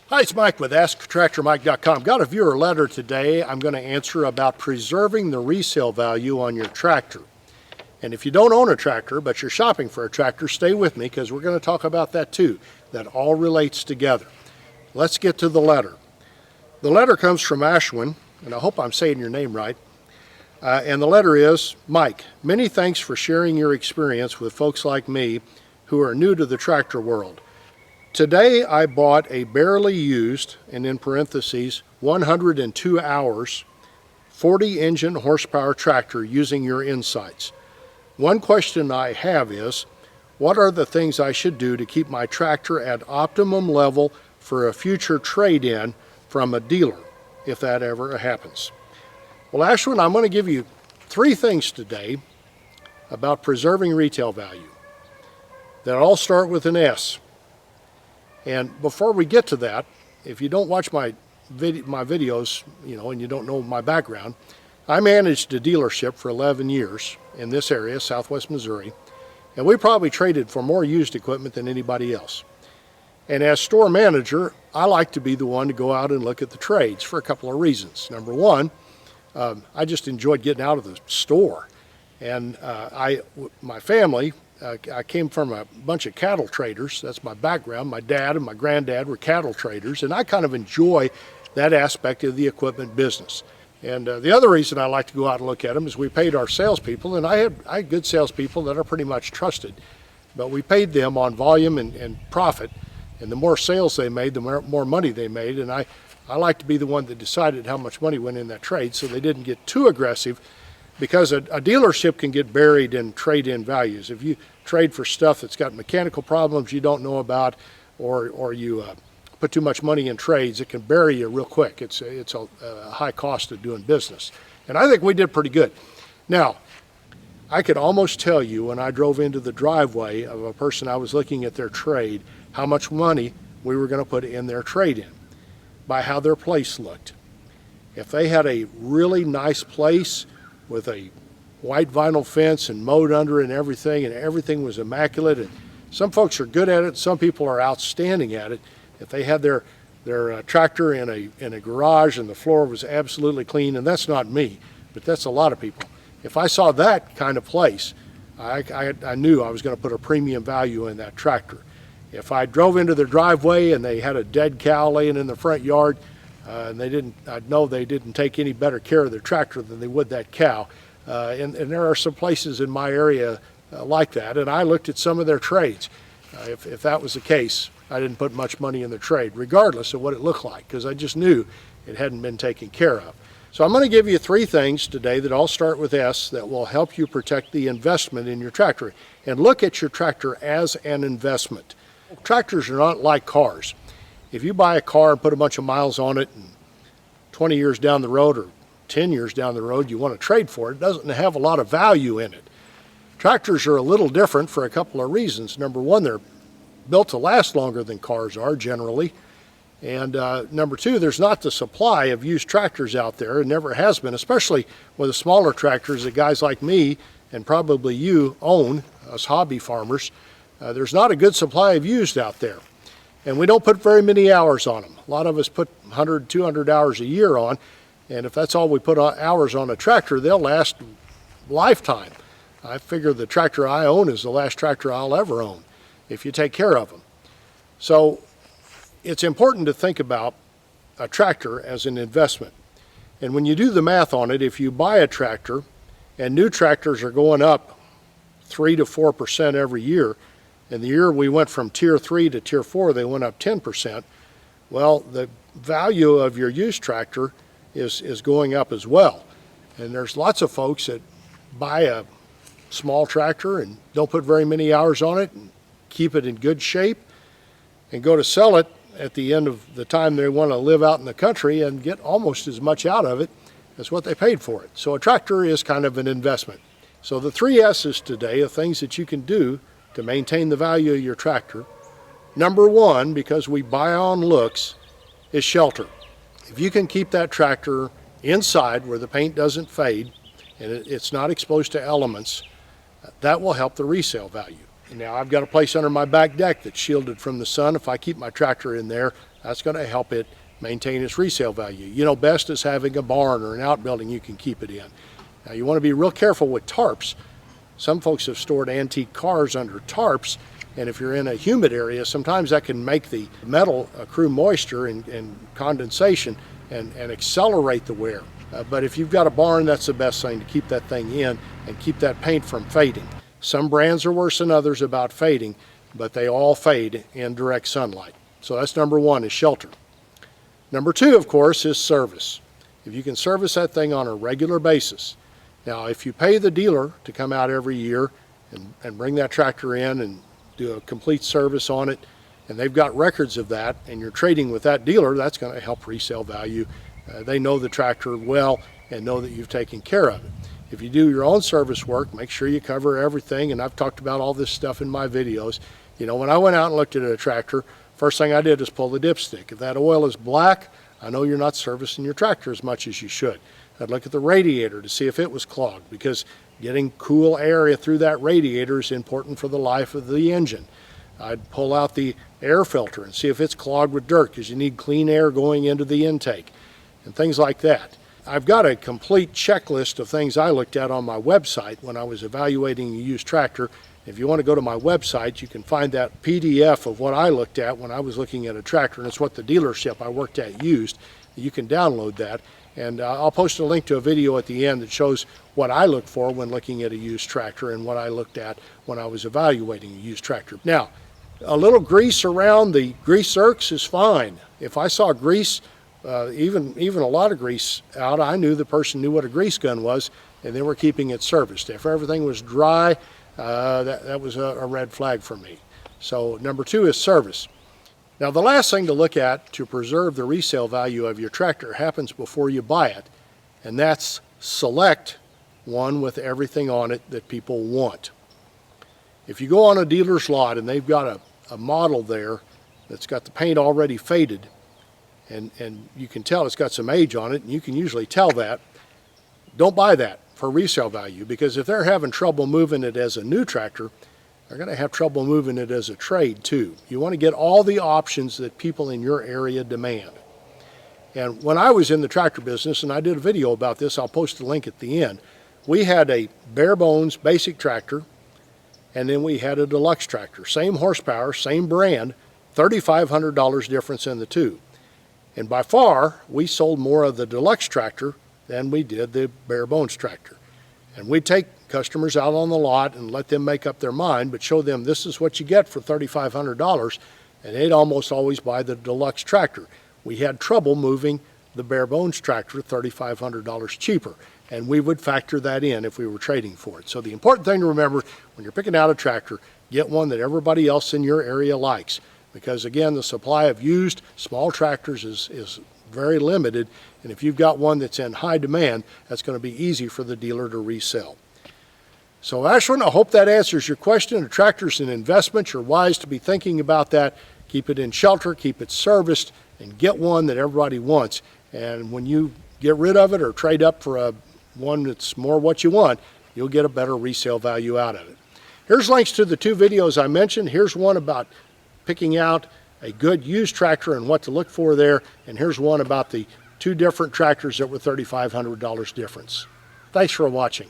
Hi, it's Mike with AskTractorMike.com. Got a viewer letter today I'm going to answer about preserving the resale value on your tractor. And if you don't own a tractor, but you're shopping for a tractor, stay with me because we're going to talk about that too. That all relates together. Let's get to the letter. The letter comes from Ashwin, and I hope I'm saying your name right. And the letter is, Mike, many thanks for sharing your experience with folks like me who are new to the tractor world. Today I bought a barely used, and in parentheses, 102 hours, 40 engine horsepower tractor using your insights. One question I have is, what are the things I should do to keep my tractor at optimum level for a future trade-in from a dealer, if that ever happens? Well, Ashwin, I'm going to give you 3 things today about preserving retail value. That all start with an S. And before we get to that, if you don't watch my videos, and you don't know my background, I managed a dealership for 11 years in this area, Southwest Missouri, and we probably traded for more used equipment than anybody else. And as store manager, I like to be the one to go out and look at the trades for a couple of reasons. Number one, I just enjoyed getting out of the store. And my family, I came from a bunch of cattle traders. That's my background. My dad and my granddad were cattle traders, and I kind of enjoy that aspect of the equipment business. And the other reason I like to go out and look at them is we paid our salespeople, and I had good salespeople that are pretty much trusted, but we paid them on volume and profit, and the more sales they made, the more money they made, and I like to be the one that decided how much money went in that trade, so they didn't get too aggressive. Because a dealership can get buried in trade-in values. If you trade for stuff that's got mechanical problems you don't know about, or you put too much money in trades, it can bury you real quick. It's a high cost of doing business. And I think we did pretty good. Now, I could almost tell you when I drove into the driveway of a person I was looking at their trade, how much money we were going to put in their trade-in by how their place looked. If they had a really nice place with a white vinyl fence and mowed under and everything was immaculate. And some folks are good at it, some people are outstanding at it. If they had their tractor in a garage and the floor was absolutely clean, and that's not me, but that's a lot of people. If I saw that kind of place, I knew I was going to put a premium value in that tractor. If I drove into their driveway and they had a dead cow laying in the front yard, and I'd know they didn't take any better care of their tractor than they would that cow. And there are some places in my area like that, and I looked at some of their trades. If that was the case, I didn't put much money in the trade, regardless of what it looked like, because I just knew it hadn't been taken care of. So I'm going to give you 3 things today that all start with S that will help you protect the investment in your tractor. And look at your tractor as an investment. Tractors are not like cars. If you buy a car and put a bunch of miles on it, and 20 years down the road or 10 years down the road you want to trade for it, it doesn't have a lot of value in it. Tractors are a little different for a couple of reasons. Number one, they're built to last longer than cars are generally. And number 2, there's not the supply of used tractors out there. It never has been, especially with the smaller tractors that guys like me and probably you own, us hobby farmers. There's not a good supply of used out there. And we don't put very many hours on them. A lot of us put 100, 200 hours a year on, and if that's all we put hours on a tractor, they'll last a lifetime. I figure the tractor I own is the last tractor I'll ever own, if you take care of them. So it's important to think about a tractor as an investment. And when you do the math on it, if you buy a tractor, and new tractors are going up 3 to 4% every year, and the year we went from Tier 3 to Tier 4, they went up 10%. Well, the value of your used tractor is going up as well. And there's lots of folks that buy a small tractor and don't put very many hours on it and keep it in good shape and go to sell it at the end of the time they want to live out in the country and get almost as much out of it as what they paid for it. So a tractor is kind of an investment. So the 3 S's today are things that you can do to maintain the value of your tractor. Number 1, because we buy on looks, is shelter. If you can keep that tractor inside where the paint doesn't fade and it's not exposed to elements, that will help the resale value. Now I've got a place under my back deck that's shielded from the sun. If I keep my tractor in there, That's going to help it maintain its resale value. You know, best is having a barn or an outbuilding you can keep it in. Now you want to be real careful with tarps. Some folks have stored antique cars under tarps, and if you're in a humid area, sometimes that can make the metal accrue moisture and condensation and accelerate the wear. But if you've got a barn, that's the best thing, to keep that thing in and keep that paint from fading. Some brands are worse than others about fading, but they all fade in direct sunlight. So that's number one, is shelter. Number two, of course, is service. If you can service that thing on a regular basis. Now, if you pay the dealer to come out every year and bring that tractor in and do a complete service on it, and they've got records of that, and you're trading with that dealer, that's going to help resale value. They know the tractor well and know that you've taken care of it. If you do your own service work, make sure you cover everything, and I've talked about all this stuff in my videos. You know, when I went out and looked at a tractor, first thing I did is pull the dipstick. If that oil is black, I know you're not servicing your tractor as much as you should. I'd look at the radiator to see if it was clogged, because getting cool air through that radiator is important for the life of the engine. I'd pull out the air filter and see if it's clogged with dirt, because you need clean air going into the intake and things like that. I've got a complete checklist of things I looked at on my website when I was evaluating a used tractor. If you want to go to my website, you can find that PDF of what I looked at when I was looking at a tractor, and it's what the dealership I worked at used. You can download that, and I'll post a link to a video at the end that shows what I look for when looking at a used tractor and what I looked at when I was evaluating a used tractor. Now, a little grease around the grease zerks is fine. If I saw grease, even a lot of grease out, I knew the person knew what a grease gun was, and they were keeping it serviced. If everything was dry, that was a red flag for me. So number two is service. Now, the last thing to look at to preserve the resale value of your tractor happens before you buy it, and that's select one with everything on it that people want. If you go on a dealer's lot and they've got a model there that's got the paint already faded, and you can tell it's got some age on it, and you can usually tell that, don't buy that for resale value, because if they're having trouble moving it as a new tractor, they're going to have trouble moving it as a trade too. You want to get all the options that people in your area demand. And when I was in the tractor business, and I did a video about this, I'll post a link at the end, we had a bare bones basic tractor, and then we had a deluxe tractor. Same horsepower, same brand, $3,500 difference in the two. And by far, we sold more of the deluxe tractor than we did the bare bones tractor. And we'd take customers out on the lot and let them make up their mind, but show them this is what you get for $3,500, and they'd almost always buy the deluxe tractor. We had trouble moving the bare bones tractor $3,500 cheaper, and we would factor that in if we were trading for it. So the important thing to remember when you're picking out a tractor, get one that everybody else in your area likes, because again, the supply of used small tractors is very limited, and if you've got one that's in high demand, that's going to be easy for the dealer to resell. So Ashwin, I hope that answers your question. A tractor's an investment. You're wise to be thinking about that. Keep it in shelter, keep it serviced, and get one that everybody wants. And when you get rid of it or trade up for one that's more what you want, you'll get a better resale value out of it. Here's links to the two videos I mentioned. Here's one about picking out a good used tractor and what to look for there. And here's one about the two different tractors that were $3,500 difference. Thanks for watching.